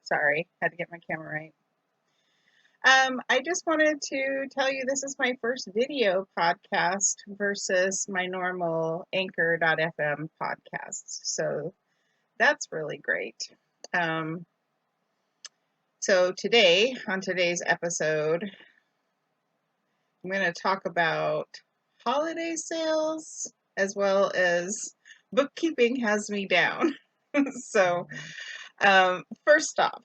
Sorry, had to get my camera right. I just wanted to tell you this is my first video podcast versus my normal Anchor.fm podcasts. So that's really great. Um, so today, on today's episode, I'm going to talk about holiday sales as well as bookkeeping has me down. So, first off,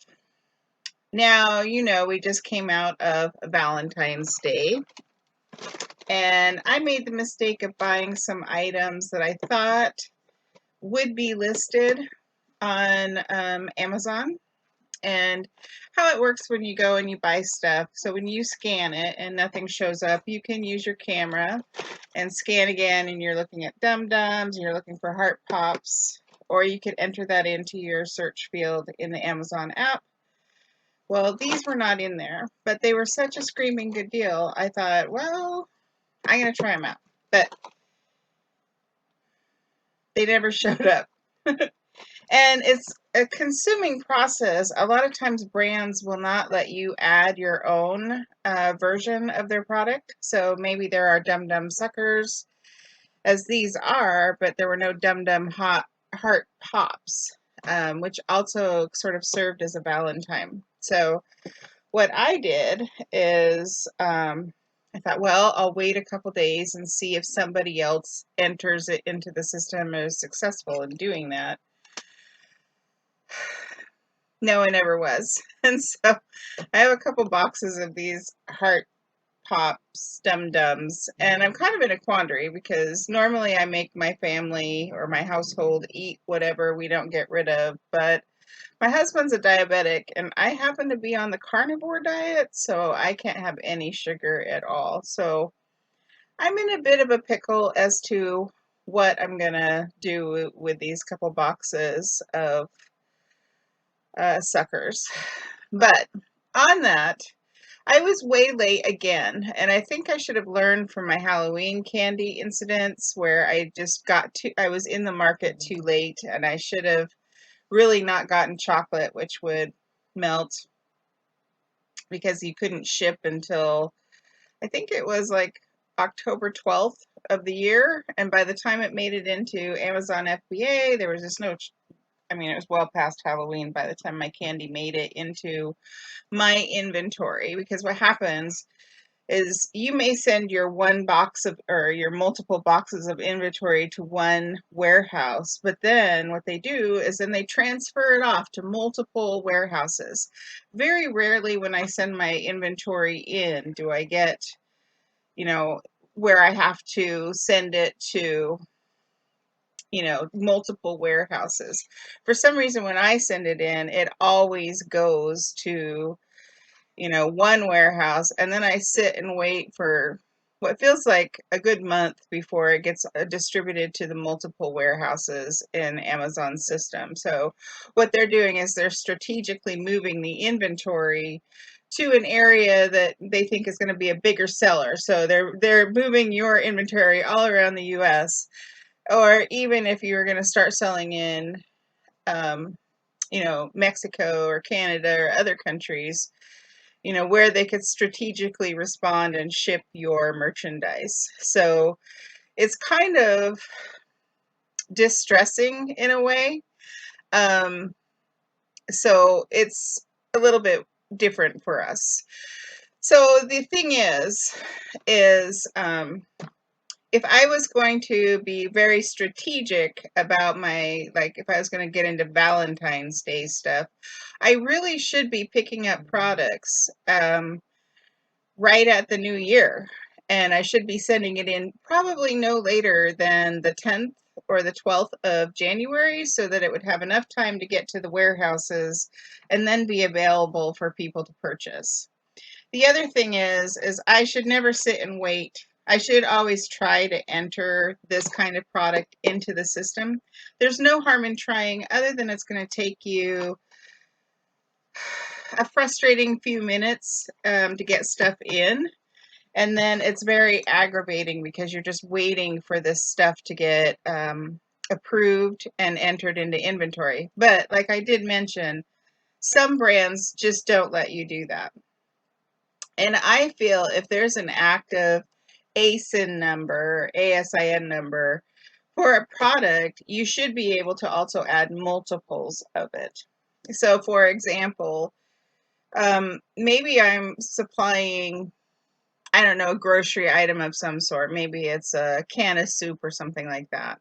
now, we just came out of Valentine's Day, and I made the mistake of buying some items that I thought would be listed on Amazon. And how it works when you go and you buy stuff. So when you scan it and nothing shows up, you can use your camera and scan again, and you're looking at dum-dums, and you're looking for heart pops, or you could enter that into your search field in the Amazon app. Well, these were not in there, but they were such a screaming good deal. I thought, well, I'm going to try them out. But they never showed up. And it's a consuming process. A lot of times brands will not let you add your own version of their product. So maybe there are Dum Dum Suckers, as these are, but there were no Dum Dum Heart Pops, which also sort of served as a Valentine. So what I did is I thought, well, I'll wait a couple days and see if somebody else enters it into the system and is successful in doing that. No, I never was. And so I have a couple boxes of these heart pops, dum-dums, and I'm kind of in a quandary because normally I make my family or my household eat whatever we don't get rid of, but my husband's a diabetic, and I happen to be on the carnivore diet, so I can't have any sugar at all. So I'm in a bit of a pickle as to what I'm going to do with these couple boxes of suckers. But on that, I was way late again, and I think I should have learned from my Halloween candy incidents where I was in the market too late, and I should have really not gotten chocolate, which would melt because you couldn't ship until I think it was like October 12th of the year. And by the time it made it into Amazon FBA, there was just no, it was well past Halloween by the time my candy made it into my inventory. Because what happens is you may send your one box of or your multiple boxes of inventory to one warehouse, but then what they do is then they transfer it off to multiple warehouses. Very rarely when I send my inventory in do I get, where I have to send it to, multiple warehouses. For some reason, when I send it in, it always goes to one warehouse, and then I sit and wait for what feels like a good month before it gets distributed to the multiple warehouses in Amazon's system. So what they're doing is they're strategically moving the inventory to an area that they think is going to be a bigger seller. So they're moving your inventory all around the US, or even if you were going to start selling in Mexico or Canada or other countries, where they could strategically respond and ship your merchandise. So it's kind of distressing in a way. So it's a little bit different for us. So the thing is if I was going to be very strategic about if I was going to get into Valentine's Day stuff, I really should be picking up products right at the new year. And I should be sending it in probably no later than the 10th or the 12th of January so that it would have enough time to get to the warehouses and then be available for people to purchase. The other thing is I should never sit and wait. I should always try to enter this kind of product into the system. There's no harm in trying, other than it's going to take you a frustrating few minutes to get stuff in. And then it's very aggravating because you're just waiting for this stuff to get approved and entered into inventory. But like I did mention, Some brands just don't let you do that. And I feel if there's an active ASIN number, ASIN number for a product, you should be able to also add multiples of it. So for example, maybe I'm supplying, I don't know, a grocery item of some sort. Maybe it's a can of soup or something like that.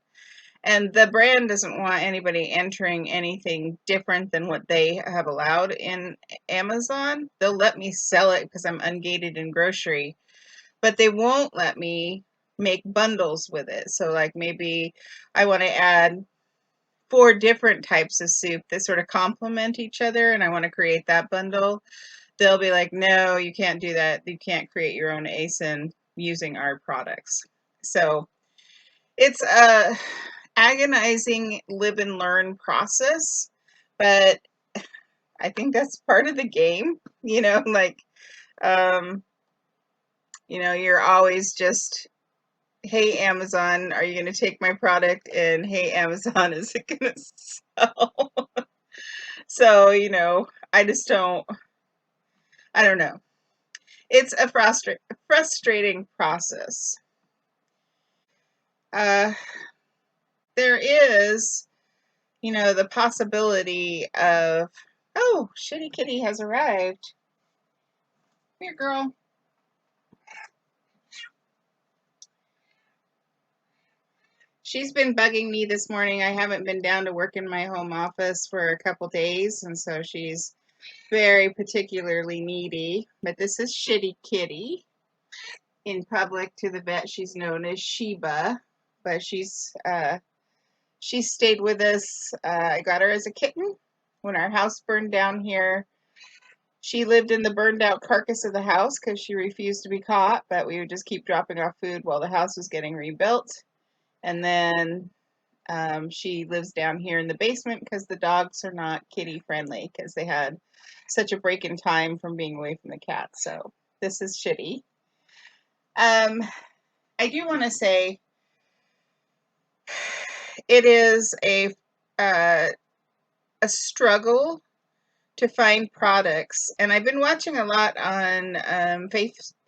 And the brand doesn't want anybody entering anything different than what they have allowed in Amazon. They'll let me sell it because I'm ungated in grocery, but they won't let me make bundles with it. So like maybe I want to add 4 different types of soup that sort of complement each other and I want to create that bundle. They'll be like, no, you can't do that. You can't create your own ASIN using our products. So it's a agonizing live and learn process, but I think that's part of the game, like, you're always just, hey, Amazon, are you going to take my product? And hey, Amazon, is it going to sell? So, I just I don't know. It's a frustrating process. There is, the possibility of, oh, Shitty Kitty has arrived. Here, girl. She's been bugging me this morning. I haven't been down to work in my home office for a couple days, and so she's very particularly needy. But this is Shitty Kitty. In public to the vet, she's known as Sheba, but she stayed with us. I got her as a kitten when our house burned down here. She lived in the burned out carcass of the house because she refused to be caught, but we would just keep dropping off food while the house was getting rebuilt. And then she lives down here in the basement because the dogs are not kitty friendly because they had such a break in time from being away from the cats. So this is Shitty. I do want to say it is a struggle to find products, and I've been watching a lot on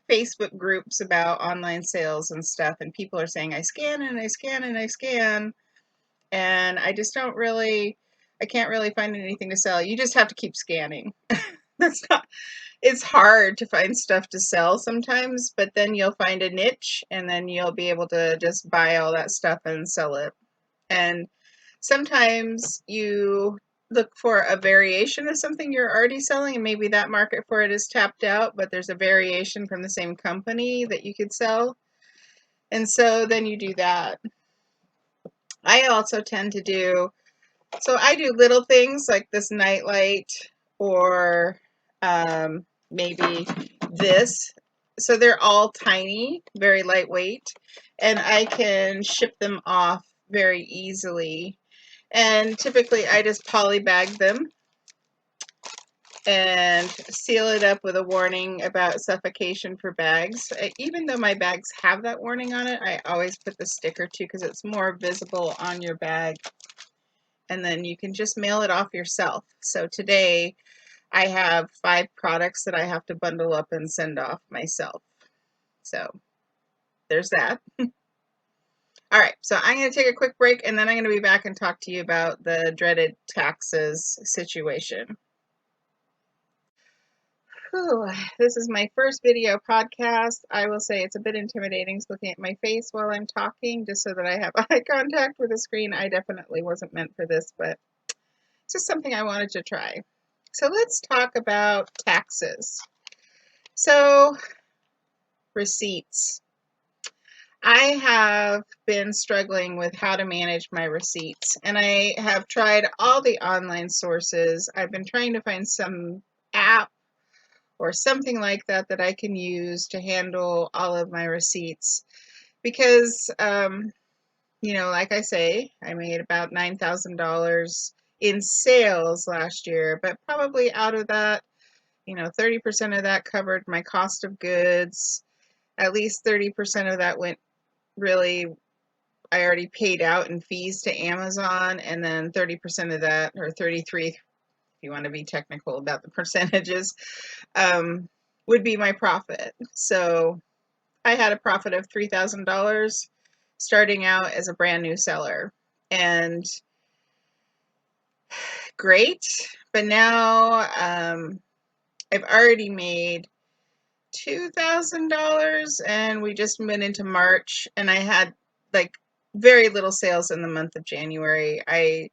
Facebook groups about online sales and stuff, and people are saying I scan and I scan and I scan, and I just I can't really find anything to sell. You just have to keep scanning. That's not It's hard to find stuff to sell sometimes, but then you'll find a niche and then you'll be able to just buy all that stuff and sell it. And sometimes you look for a variation of something you're already selling, and maybe that market for it is tapped out, but there's a variation from the same company that you could sell. And so then you do that. I also tend to do little things like this nightlight or maybe this. So they're all tiny, very lightweight, and I can ship them off very easily. And typically I just poly bag them and seal it up with a warning about suffocation for bags. Even though my bags have that warning on it, I always put the sticker too because it's more visible on your bag. And then you can just mail it off yourself. So today I have 5 products that I have to bundle up and send off myself. So there's that. All right, so I'm going to take a quick break and then I'm going to be back and talk to you about the dreaded taxes situation. Whew, this is my first video podcast. I will say it's a bit intimidating looking at my face while I'm talking just so that I have eye contact with the screen. I definitely wasn't meant for this, but it's just something I wanted to try. So let's talk about taxes. So, receipts. I have been struggling with how to manage my receipts, and I have tried all the online sources. I've been trying to find some app or something like that that I can use to handle all of my receipts because, like I say, I made about $9,000 in sales last year, but probably out of that, 30% of that covered my cost of goods. At least 30% of that went really, I already paid out in fees to Amazon, and then 30% of that, or 33 if you want to be technical about the percentages, would be my profit. So I had a profit of $3,000 starting out as a brand new seller, and great. But now I've already made $2,000, and we just went into March, and I had like very little sales in the month of January. I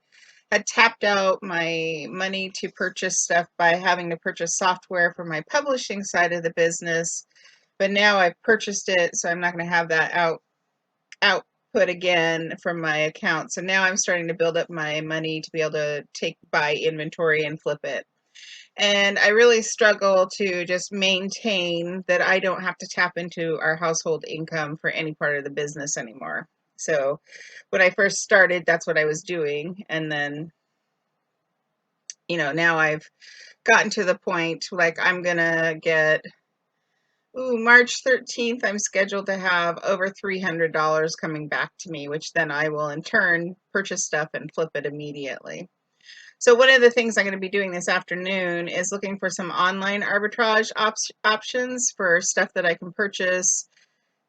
had tapped out my money to purchase stuff by having to purchase software for my publishing side of the business, but now I've purchased it, so I'm not going to have that output again from my account. So now I'm starting to build up my money to be able to buy inventory and flip it. And I really struggle to just maintain that I don't have to tap into our household income for any part of the business anymore. So when I first started, that's what I was doing. And then, now I've gotten to the point, like, I'm going to get, March 13th, I'm scheduled to have over $300 coming back to me, which then I will in turn purchase stuff and flip it immediately. So one of the things I'm going to be doing this afternoon is looking for some online arbitrage options for stuff that I can purchase,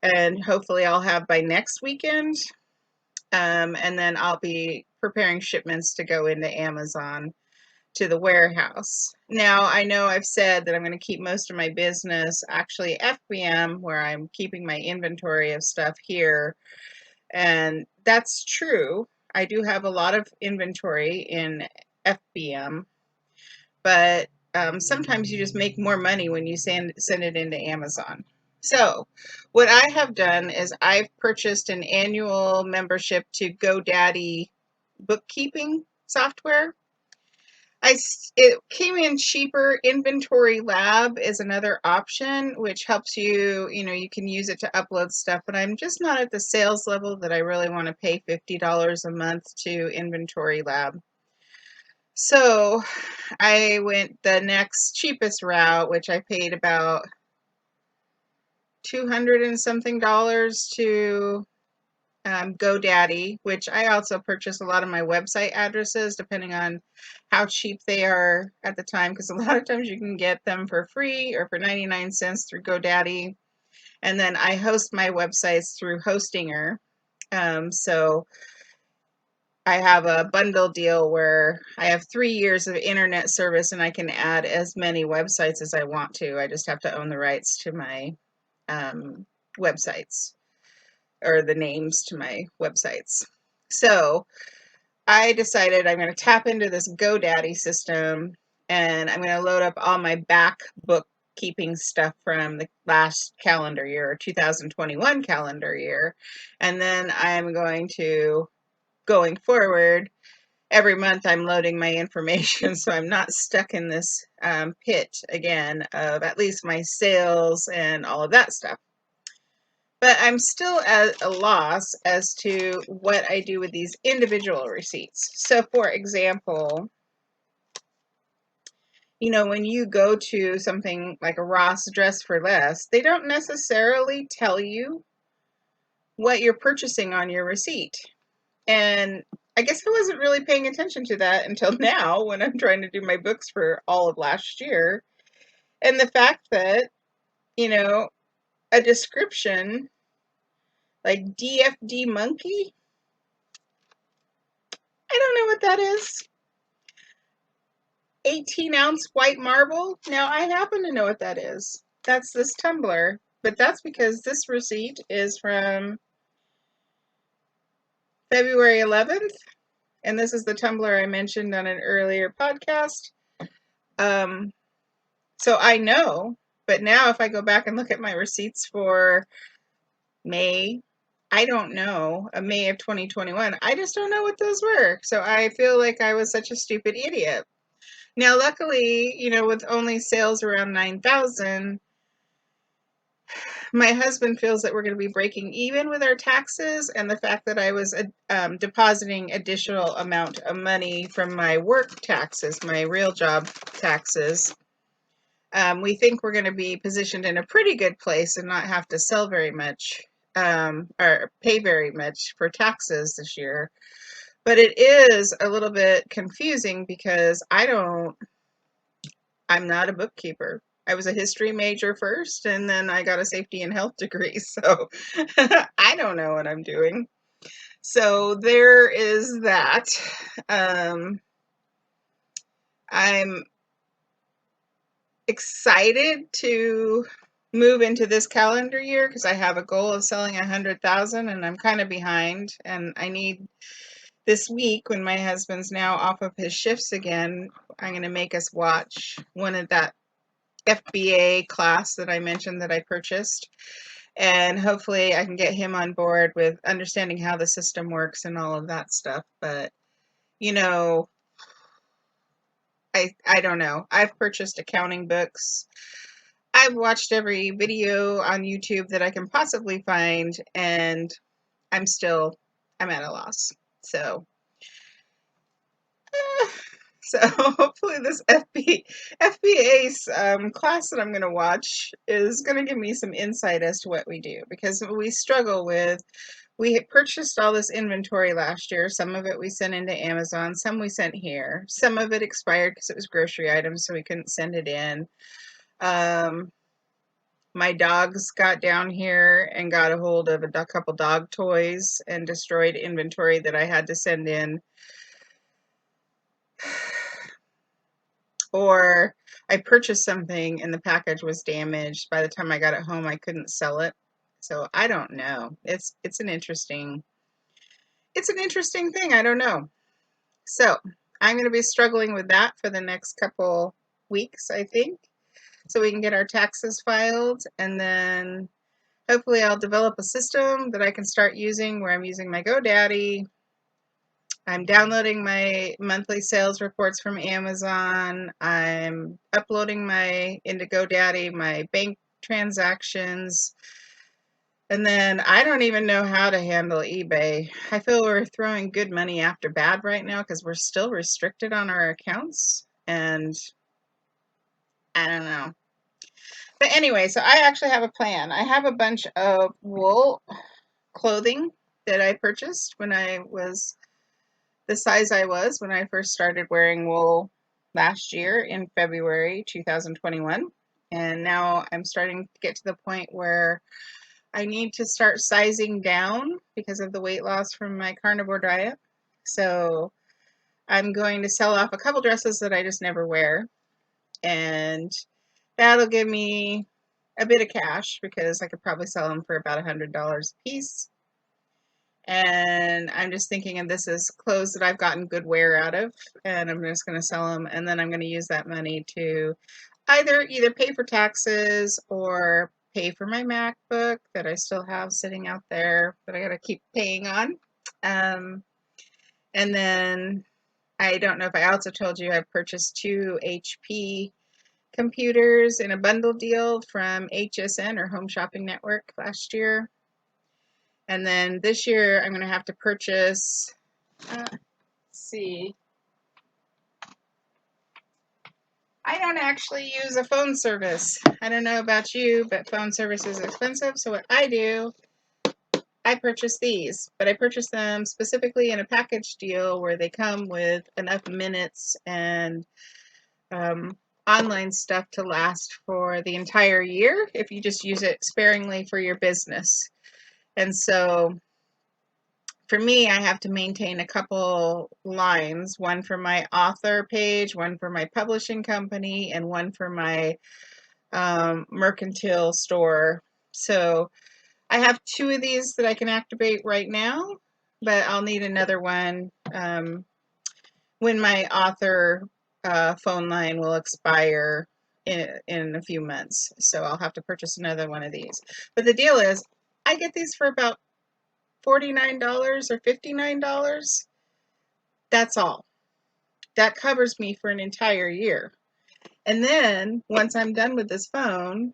and hopefully I'll have by next weekend. And then I'll be preparing shipments to go into Amazon to the warehouse. Now, I know I've said that I'm going to keep most of my business actually FBM, where I'm keeping my inventory of stuff here. And that's true. I do have a lot of inventory in FBM, but sometimes you just make more money when you send it into Amazon. So what I have done is I've purchased an annual membership to GoDaddy bookkeeping software. It came in cheaper. Inventory Lab is another option, which helps you, you can use it to upload stuff, but I'm just not at the sales level that I really want to pay $50 a month to Inventory Lab. So I went the next cheapest route, which I paid about $200 and something to GoDaddy, which I also purchase a lot of my website addresses depending on how cheap they are at the time, because a lot of times you can get them for free or for 99 cents through GoDaddy. And then I host my websites through Hostinger. So I have a bundle deal where I have 3 years of internet service and I can add as many websites as I want to. I just have to own the rights to my websites, or the names to my websites. So I decided I'm going to tap into this GoDaddy system, and I'm going to load up all my back bookkeeping stuff from the last calendar year, 2021 calendar year. And then I'm going to, going forward, every month I'm loading my information so I'm not stuck in this pit again of at least my sales and all of that stuff. But I'm still at a loss as to what I do with these individual receipts. So for example, when you go to something like a Ross Dress for Less, they don't necessarily tell you what you're purchasing on your receipt. And I guess I wasn't really paying attention to that until now when I'm trying to do my books for all of last year. And the fact that, a description like DFD monkey, I don't know what that is. 18-ounce white marble. Now, I happen to know what that is. That's this tumbler, but that's because this receipt is from February 11th, and this is the tumbler I mentioned on an earlier podcast. So I know, but now if I go back and look at my receipts for May, I don't know, May of 2021, I just don't know what those were. So I feel like I was such a stupid idiot. Now, luckily, with only sales around 9,000, my husband feels that we're going to be breaking even with our taxes, and the fact that I was depositing additional amount of money from my work taxes, my real job taxes, we think we're going to be positioned in a pretty good place and not have to sell very much or pay very much for taxes this year. But it is a little bit confusing because I'm not a bookkeeper. I was a history major first, and then I got a safety and health degree. So I don't know what I'm doing. So there is that. I'm excited to move into this calendar year because I have a goal of selling 100,000, and I'm kind of behind, and I need this week when my husband's now off of his shifts again, I'm going to make us watch one of that FBA class that I mentioned that I purchased, and hopefully I can get him on board with understanding how the system works and all of that stuff. But you know, I don't know. I've purchased accounting books. I've watched every video on YouTube that I can possibly find, and I'm at a loss. So, so hopefully this FBA's class that I'm going to watch is going to give me some insight as to what we do, because we struggle with, we had purchased all this inventory last year. Some of it we sent into Amazon, some we sent here. Some of it expired because it was grocery items, so we couldn't send it in. My dogs got down here and got a hold of a couple dog toys and destroyed inventory that I had to send in. Or I purchased something and the package was damaged. By the time I got it home, I couldn't sell it. So I don't know. It's an interesting thing. I don't know. So I'm going to be struggling with that for the next couple weeks, I think, so we can get our taxes filed, and then hopefully I'll develop a system that I can start using where I'm using my GoDaddy. I'm downloading my monthly sales reports from Amazon. I'm uploading into GoDaddy my bank transactions. And then I don't even know how to handle eBay. I feel we're throwing good money after bad right now because we're still restricted on our accounts. And I don't know. But anyway, so I actually have a plan. I have a bunch of wool clothing that I purchased when I was the size I was when I first started wearing wool last year in February 2021. And now I'm starting to get to the point where I need to start sizing down because of the weight loss from my carnivore diet. So I'm going to sell off a couple dresses that I just never wear. And that'll give me a bit of cash because I could probably sell them for about $100 a piece. And I'm just thinking, and this is clothes that I've gotten good wear out of, and I'm just going to sell them, and then I'm going to use that money to either pay for taxes or pay for my MacBook that I still have sitting out there that I got to keep paying on. And then I don't know if I also told you I purchased 2 HP computers in a bundle deal from HSN, or Home Shopping Network, last year. And then this year I'm going to have to purchase, let's see, I don't actually use a phone service. I don't know about you, but phone service is expensive. So what I do, I purchase these, but I purchase them specifically in a package deal where they come with enough minutes and online stuff to last for the entire year if you just use it sparingly for your business. And so for me, I have to maintain a couple lines, one for my author page, one for my publishing company, and one for my mercantile store. So I have 2 of these that I can activate right now, but I'll need another one when my author phone line will expire in a few months. So I'll have to purchase another one of these. But the deal is, I get these for about $49 or $59. That's all. That covers me for an entire year. And then once I'm done with this phone,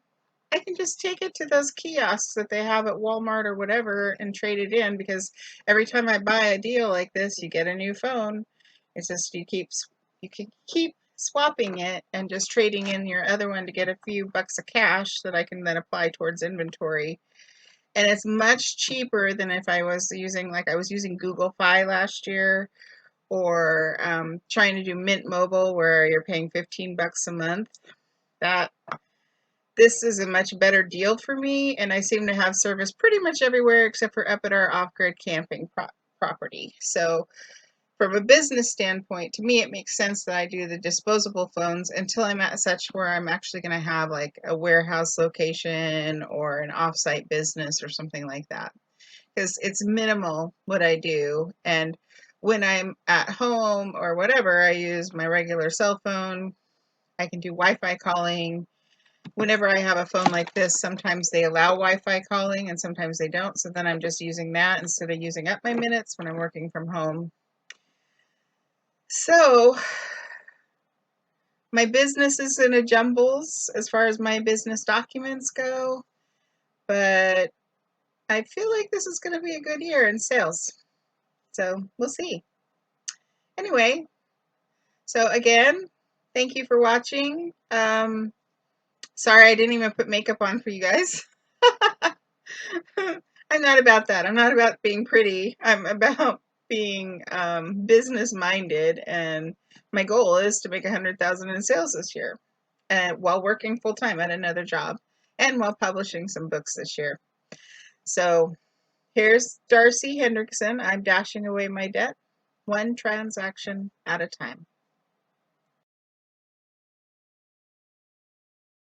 I can just take it to those kiosks that they have at Walmart or whatever and trade it in, because every time I buy a deal like this, you get a new phone. It's just you can keep swapping it and just trading in your other one to get a few bucks of cash that I can then apply towards inventory. And it's much cheaper than if I was using, like I was using Google Fi last year, or trying to do Mint Mobile where you're paying $15 a month. That This is a much better deal for me, and I seem to have service pretty much everywhere except for up at our off-grid camping property. So from a business standpoint, to me, it makes sense that I do the disposable phones until I'm at such where I'm actually going to have like a warehouse location or an offsite business or something like that. Because it's minimal what I do. And when I'm at home or whatever, I use my regular cell phone. I can do Wi-Fi calling. Whenever I have a phone like this, sometimes they allow Wi-Fi calling and sometimes they don't. So then I'm just using that instead of using up my minutes when I'm working from home. So my business is in a jumbles as far as my business documents go, but I feel like this is going to be a good year in sales. So we'll see. Anyway, so again, thank you for watching. Sorry I didn't even put makeup on for you guys. I'm not about that. I'm not about being pretty. I'm about being business minded, and my goal is to make 100,000 in sales this year, while working full time at another job, and while publishing some books this year. So here's Darcy Hendrickson. I'm dashing away my debt, one transaction at a time.